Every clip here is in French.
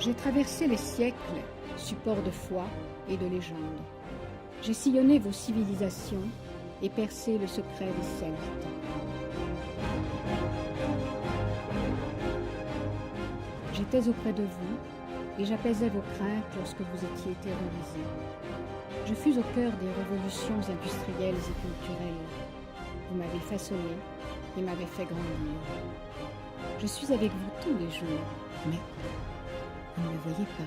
J'ai traversé les siècles, support de foi et de légende. J'ai sillonné vos civilisations et percé le secret des Celtes. J'étais auprès de vous et j'apaisais vos craintes lorsque vous étiez terrorisés. Je fus au cœur des révolutions industrielles et culturelles. Vous m'avez façonné et m'avez fait grandir. Je suis avec vous tous les jours, mais vous ne me voyez pas.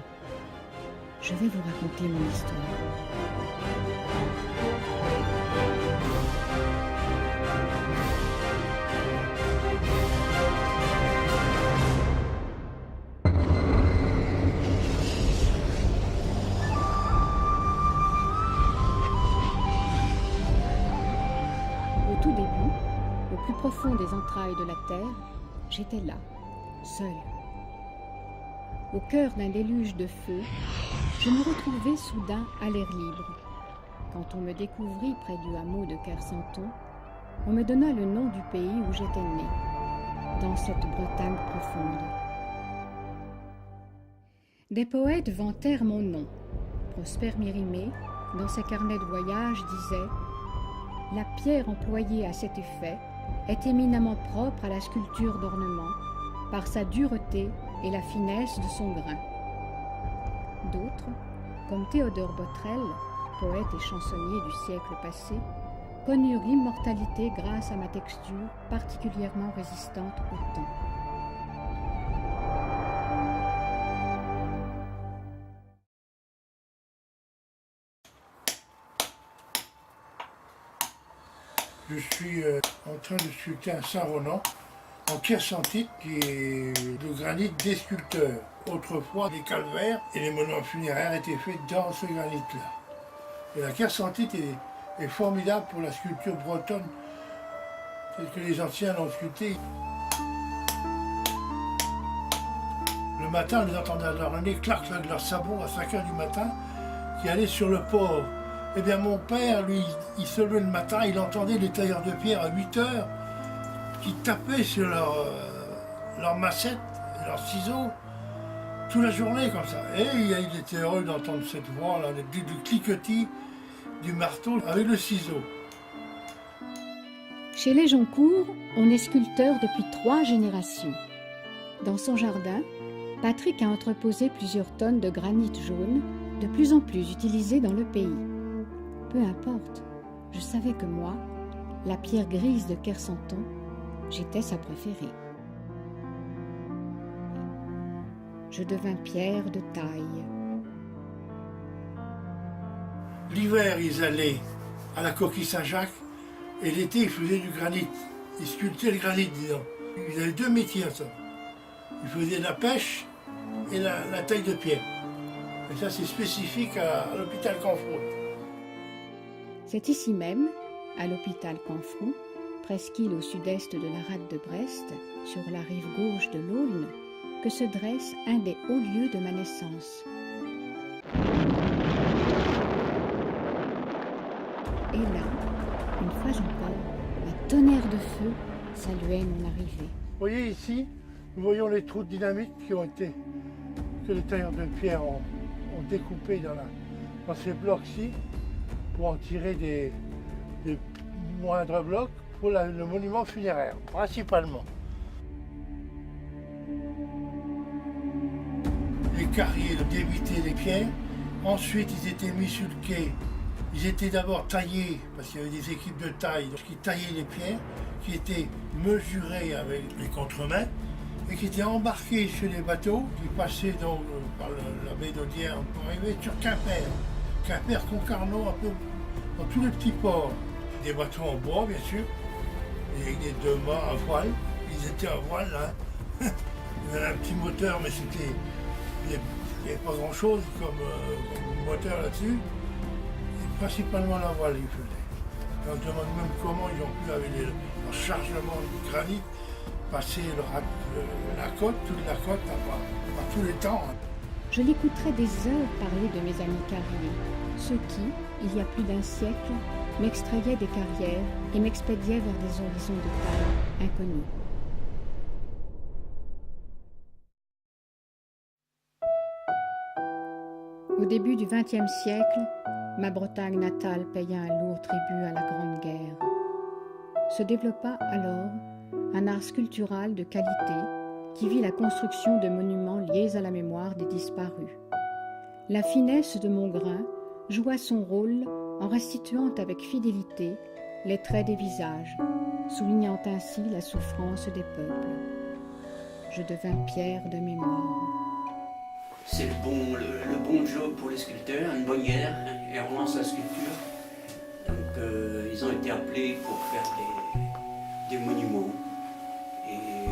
Je vais vous raconter mon histoire. Au tout début, au plus profond des entrailles de la terre, j'étais là, seule. Au cœur d'un déluge de feu, je me retrouvai soudain à l'air libre. Quand on me découvrit près du hameau de Kersanton, on me donna le nom du pays où j'étais née, dans cette Bretagne profonde. Des poètes vantèrent mon nom. Prosper Mérimée, dans ses carnets de voyage, disait « La pierre employée à cet effet est éminemment propre à la sculpture d'ornement, par sa dureté et la finesse de son grain. » D'autres, comme Théodore Botrel, poète et chansonnier du siècle passé, connurent l'immortalité grâce à ma texture particulièrement résistante au temps. Je suis en train de sculpter un Saint-Ronan en kersantite qui est de granit des sculpteurs. Autrefois, les calvaires et les monuments funéraires étaient faits dans ce granit-là. Et la kersantite est formidable pour la sculpture bretonne, telle que les anciens l'ont sculptée. Le matin, on les entendait dans les claques de leurs sabots à 5 h du matin qui allaient sur le port. Eh bien, mon père, lui, il se levait le matin, il entendait les tailleurs de pierre à 8 h qui tapaient sur leurs massettes, leurs ciseaux, toute la journée comme ça. Et il était heureux d'entendre cette voix-là, du cliquetis du marteau avec le ciseau. Chez les Joncourt, on est sculpteur depuis 3 générations. Dans son jardin, Patrick a entreposé plusieurs tonnes de granit jaune, de plus en plus utilisé dans le pays. Peu importe, je savais que moi, la pierre grise de Kersanton, j'étais sa préférée. Je devins pierre de taille. L'hiver, ils allaient à la coquille Saint-Jacques et l'été, ils faisaient du granit. Ils sculptaient le granit, disons. Ils avaient 2 métiers, ça. Ils faisaient la pêche et la taille de pierre. Et ça, c'est spécifique à l'hôpital Canfranc. C'est ici même, à l'hôpital Canfranc, presqu'île au sud-est de la rade de Brest, sur la rive gauche de l'Aulne, que se dresse un des hauts lieux de ma naissance. Et là, une fois encore, un tonnerre de feu saluait mon arrivée. Vous voyez ici, nous voyons les trous de dynamite que les tailleurs de pierre ont découpés dans ces blocs-ci pour en tirer des moindres blocs pour le monument funéraire, principalement. Les carriers débitaient les pierres, ensuite ils étaient mis sur le quai. Ils étaient d'abord taillés, parce qu'il y avait des équipes de taille qui taillaient les pierres, qui étaient mesurées avec les contremaîtres et qui étaient embarqués sur les bateaux qui passaient donc par la baie d'Audierne pour arriver sur Quimper. Quimper, Concarneau, un peu dans tous les petits ports. Des bateaux en bois, bien sûr, et avec des 2 mâts à voile. Ils étaient à voile, là. Il y avait un petit moteur, mais il n'y avait pas grand-chose comme moteur là-dessus. Et principalement la voile, ils faisaient. On se demande même comment ils ont pu, avec leur chargement de granit, passer la côte, toute la côte, par tous les temps. Je l'écouterai des heures parler de mes amis carriers, ceux qui, il y a plus d'1 siècle, m'extrayaient des carrières et m'expédiaient vers des horizons de taille inconnus. Au début du XXe siècle, ma Bretagne natale paya un lourd tribut à la Grande Guerre. Se développa alors un art sculptural de qualité qui vit la construction de monuments liés à la mémoire des disparus. La finesse de Mongrain joua son rôle en restituant avec fidélité les traits des visages, soulignant ainsi la souffrance des peuples. Je devins pierre de mémoire. C'est le bon job pour les sculpteurs, une bonne guerre, et on relance la sculpture. Donc ils ont été appelés pour faire des monuments, et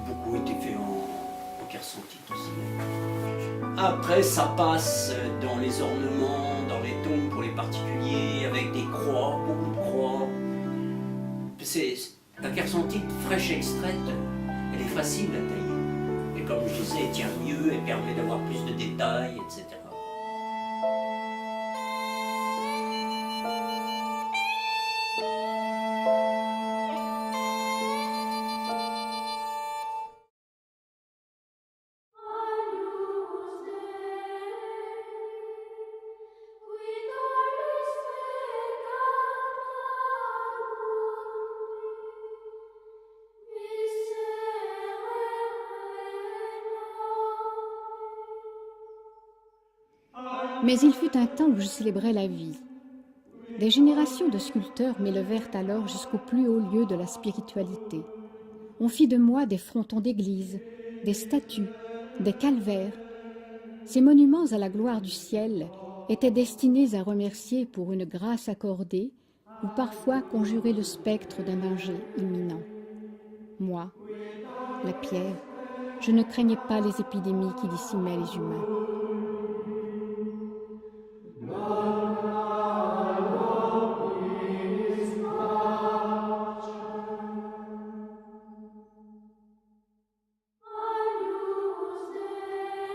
beaucoup ont été faits en Quercentite aussi. Après ça passe dans les ornements, dans les tombes pour les particuliers, avec des croix, beaucoup de croix. La Quercentite fraîche extraite, elle est facile à tailler. Et comme je disais, elle tient mieux, elle permet d'avoir plus de détails, etc. Mais il fut un temps où je célébrais la vie. Des générations de sculpteurs m'élevèrent alors jusqu'au plus haut lieu de la spiritualité. On fit de moi des frontons d'église, des statues, des calvaires. Ces monuments à la gloire du ciel étaient destinés à remercier pour une grâce accordée ou parfois conjurer le spectre d'un danger imminent. Moi, la pierre, je ne craignais pas les épidémies qui décimaient les humains.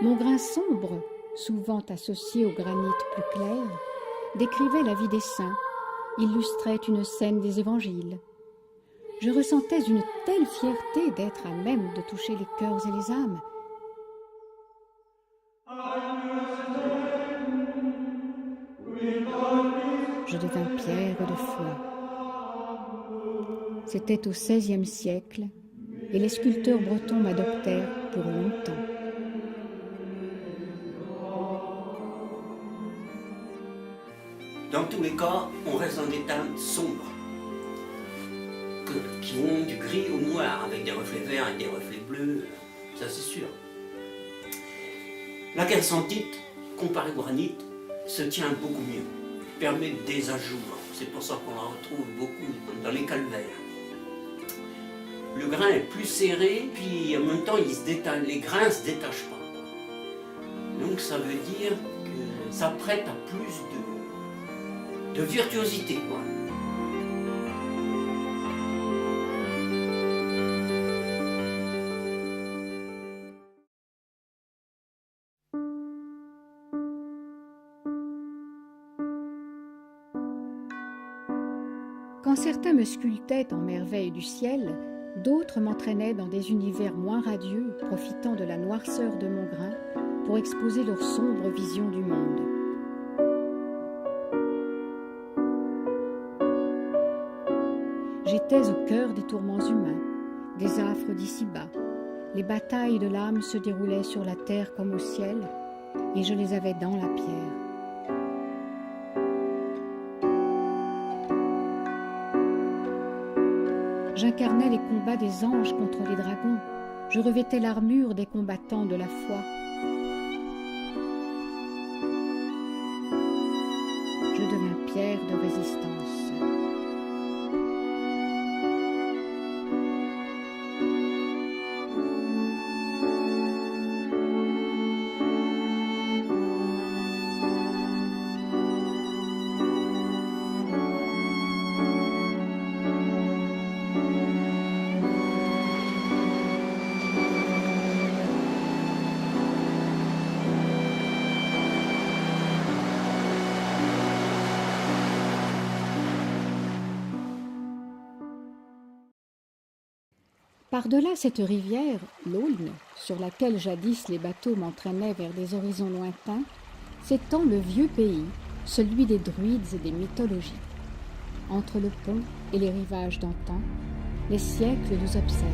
Mon grain sombre, souvent associé au granit plus clair, décrivait la vie des saints, illustrait une scène des évangiles. Je ressentais une telle fierté d'être à même de toucher les cœurs et les âmes. Je devins pierre de foi. C'était au XVIe siècle et les sculpteurs bretons m'adoptèrent pour longtemps. Dans tous les cas, on reste dans des teintes sombres, qui vont du gris au noir, avec des reflets verts et des reflets bleus, ça c'est sûr. La Quercentite, comparée au granit, se tient beaucoup mieux, permet des ajouts, c'est pour ça qu'on la retrouve beaucoup dans les calvaires. Le grain est plus serré, puis en même temps il se détache, les grains ne se détachent pas. Donc ça veut dire que ça prête à plus de virtuosité, quoi. Quand certains me sculptaient en merveilles du ciel, d'autres m'entraînaient dans des univers moins radieux, profitant de la noirceur de mon grain pour exposer leur sombre vision du monde. J'étais au cœur des tourments humains, des affres d'ici-bas. Les batailles de l'âme se déroulaient sur la terre comme au ciel, et je les avais dans la pierre. J'incarnais les combats des anges contre les dragons. Je revêtais l'armure des combattants de la foi. Je devins pierre de résistance. Par-delà cette rivière, l'Aulne, sur laquelle jadis les bateaux m'entraînaient vers des horizons lointains, s'étend le vieux pays, celui des druides et des mythologies. Entre le pont et les rivages d'antan, les siècles nous observent.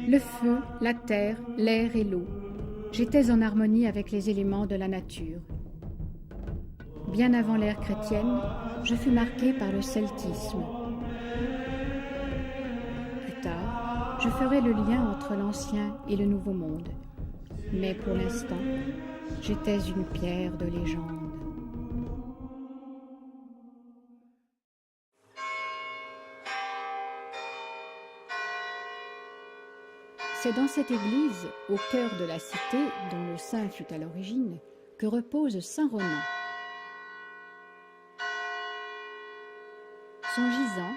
Le feu, la terre, l'air et l'eau. J'étais en harmonie avec les éléments de la nature. Bien avant l'ère chrétienne, je fus marqué par le celtisme. Plus tard, je ferai le lien entre l'ancien et le nouveau monde. Mais pour l'instant, j'étais une pierre de légende. C'est dans cette église, au cœur de la cité, dont le saint fut à l'origine, que repose saint Ronan. Son gisant,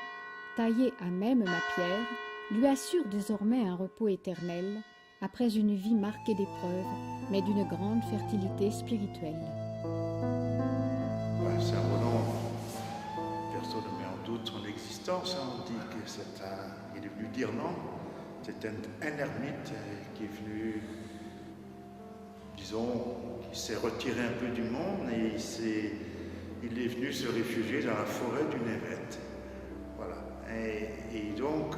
taillé à même ma pierre, lui assure désormais un repos éternel, après une vie marquée d'épreuves, mais d'une grande fertilité spirituelle. Saint Ronan, personne ne met en doute son existence. On dit que il est venu d'Irlande. C'est un ermite qui est venu, disons, qui s'est retiré un peu du monde et il est venu se réfugier dans la forêt du Névet. Voilà. Et donc,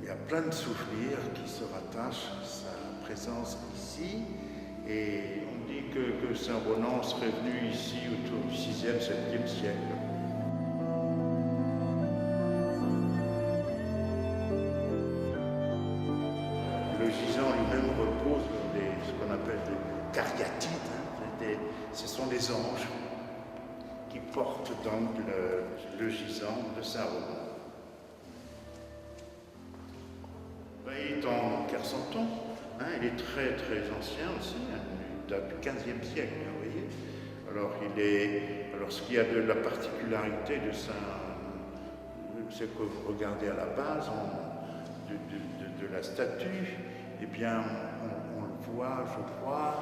il y a plein de souvenirs qui se rattachent à sa présence ici. Et on dit que Saint Ronan serait venu ici autour du 6e, 7e siècle. Le gisant lui-même repose sur ce qu'on appelle des cariatides. Ce sont des anges qui portent donc le gisant de Saint Ronan. Il est en Kersanton. Il est très très ancien aussi, il date du 15e siècle, vous voyez. Alors ce qui a de la particularité de Saint, c'est que vous regardez à la base de la statue, eh bien on le voit, je crois,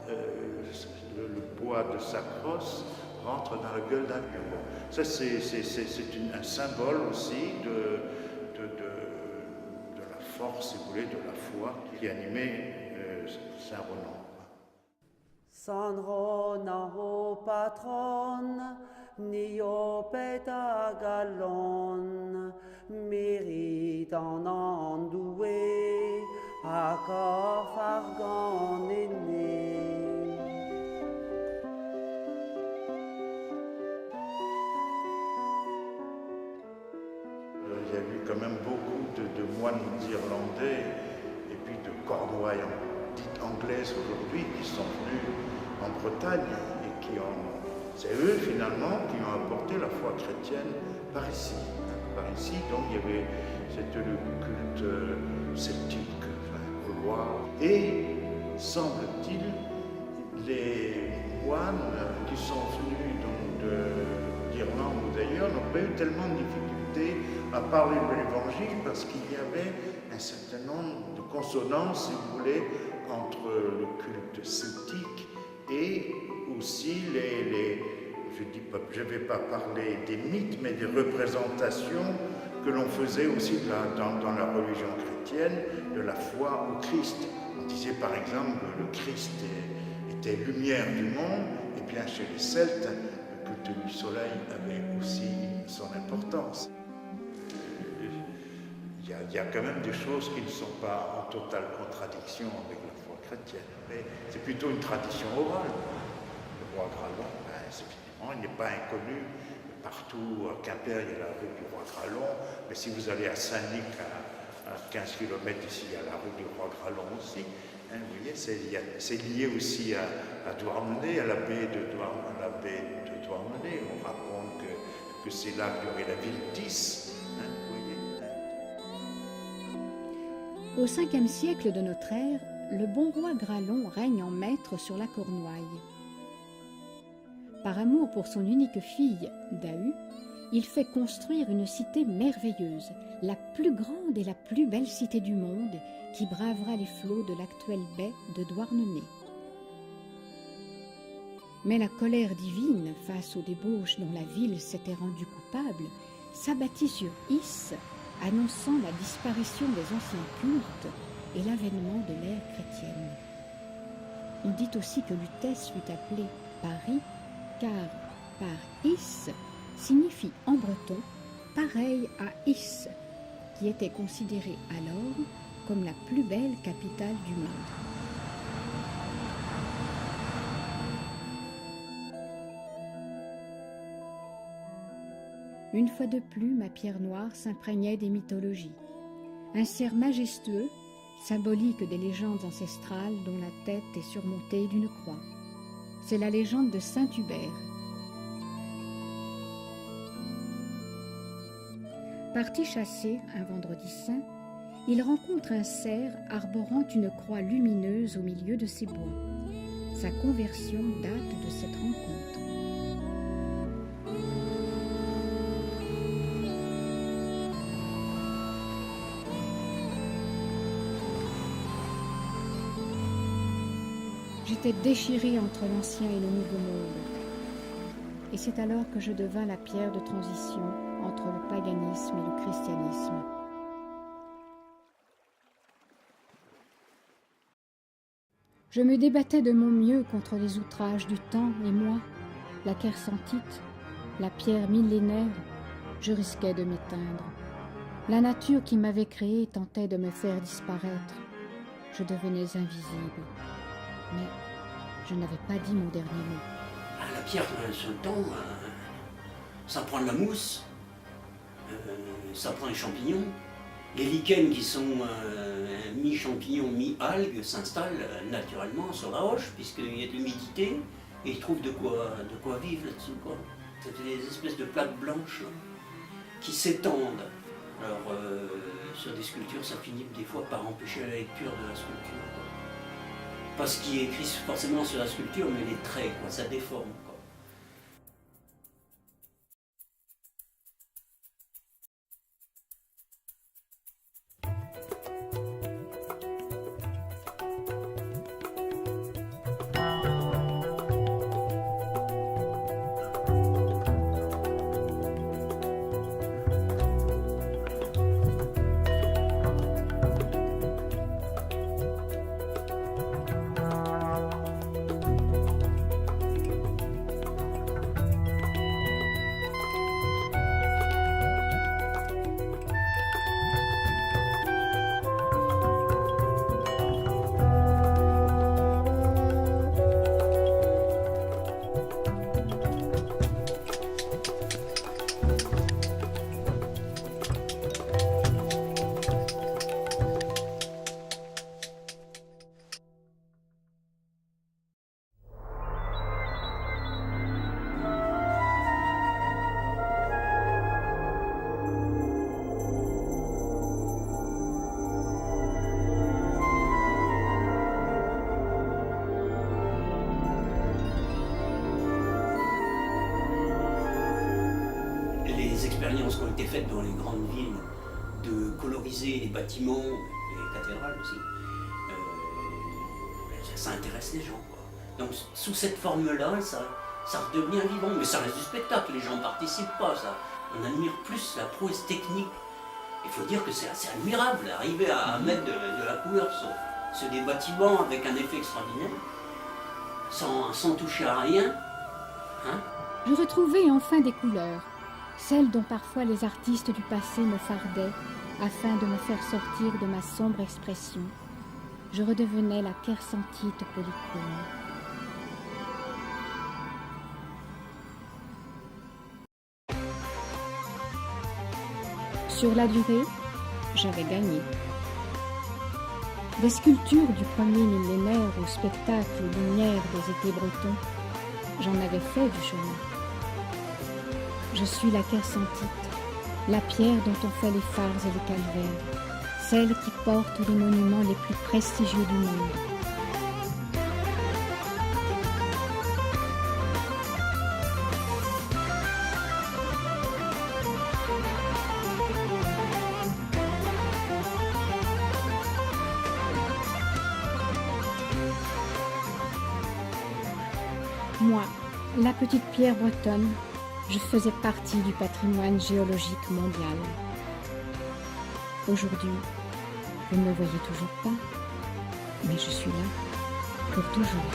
le bois de sa crosse rentre dans la gueule d'un lion. Ça c'est un symbole aussi de la force, si vous voulez, de la foi qui animait Saint Ronan. San Ronan o patron, nio peta galon, mérite en andoué, accord fargan aîné. Il y a eu quand même beaucoup de moines irlandais et puis de cornouailles dites anglaises aujourd'hui qui sont venus en Bretagne et c'est eux finalement qui ont apporté la foi chrétienne par ici. Donc c'était le culte celtique, gaulois. Et semble-t-il, les moines qui sont venus d'Irlande ou d'ailleurs n'ont pas eu tellement de difficultés à parler de l'Évangile parce qu'il y avait un certain nombre de consonances, si vous voulez, entre le culte celtique et aussi je ne vais pas parler des mythes, mais des représentations que l'on faisait aussi dans la religion chrétienne de la foi au Christ. On disait par exemple que le Christ était lumière du monde, et bien chez les Celtes, le culte du soleil avait aussi son importance. Il y a quand même des choses qui ne sont pas en totale contradiction avec la foi chrétienne, mais c'est plutôt une tradition orale. Le roi Gralon, il n'est pas inconnu partout, à Quimper, il y a la rue du Roi-Gralon, mais si vous allez à Saint-Nic, à 15 km d'ici, il y a la rue du Roi-Gralon aussi. Hein, vous voyez, c'est lié aussi à Douarnenez, à la baie de Douarnenez. On raconte que c'est là qu'il y aurait la ville d'Is. Hein, vous voyez. Au 5e siècle de notre ère, le bon roi Gralon règne en maître sur la Cornouaille. Par amour pour son unique fille, Dahu, il fait construire une cité merveilleuse, la plus grande et la plus belle cité du monde, qui bravera les flots de l'actuelle baie de Douarnenez. Mais la colère divine, face aux débauches dont la ville s'était rendue coupable, s'abattit sur Is, annonçant la disparition des anciens cultes et l'avènement de l'ère chrétienne. On dit aussi que Lutèce fut appelée Paris, car Par-Is signifie en breton pareil à Is, qui était considérée alors comme la plus belle capitale du monde. Une fois de plus, ma pierre noire s'imprégnait des mythologies. Un cerf majestueux, symbolique des légendes ancestrales dont la tête est surmontée d'une croix. C'est la légende de Saint Hubert. Parti chasser un vendredi saint, il rencontre un cerf arborant une croix lumineuse au milieu de ses bois. Sa conversion date de cette rencontre. J'étais déchirée entre l'ancien et le nouveau monde. Et c'est alors que je devins la pierre de transition entre le paganisme et le christianisme. Je me débattais de mon mieux contre les outrages du temps et moi, la kérsantite, la pierre millénaire, je risquais de m'éteindre. La nature qui m'avait créée tentait de me faire disparaître. Je devenais invisible. Mais je n'avais pas dit mon dernier mot. La pierre, sur le temps, ça prend de la mousse, ça prend les champignons. Les lichens qui sont mi-champignons, mi-algues s'installent naturellement sur la roche, puisqu'il y a de l'humidité, et ils trouvent de quoi vivre là-dessous. Ça fait des espèces de plaques blanches là, qui s'étendent. Alors, sur des sculptures, ça finit des fois par empêcher la lecture de la sculpture. Pas ce qui est écrit forcément sur la sculpture, mais les traits, ça déforme. Expériences qui ont été faites dans les grandes villes de coloriser les bâtiments, les cathédrales aussi, ça intéresse les gens. Donc sous cette forme-là, ça redevient vivant, mais ça reste du spectacle, les gens ne participent pas. On admire plus la prouesse technique. Il faut dire que c'est assez admirable d'arriver à mettre de la couleur sur des bâtiments avec un effet extraordinaire, sans toucher à rien. Hein? Je retrouvais enfin des couleurs, celles dont parfois les artistes du passé me fardaient, afin de me faire sortir de ma sombre expression. Je redevenais la kérsantite polychrome. Sur la durée, j'avais gagné. Des sculptures du premier millénaire au spectacle aux lumières des étés bretons, j'en avais fait du chemin. Je suis la Kersentite, la pierre dont on fait les phares et les calvaires, celle qui porte les monuments les plus prestigieux du monde. Moi, la petite pierre bretonne, je faisais partie du patrimoine géologique mondial. Aujourd'hui, vous ne me voyez toujours pas, mais je suis là pour toujours.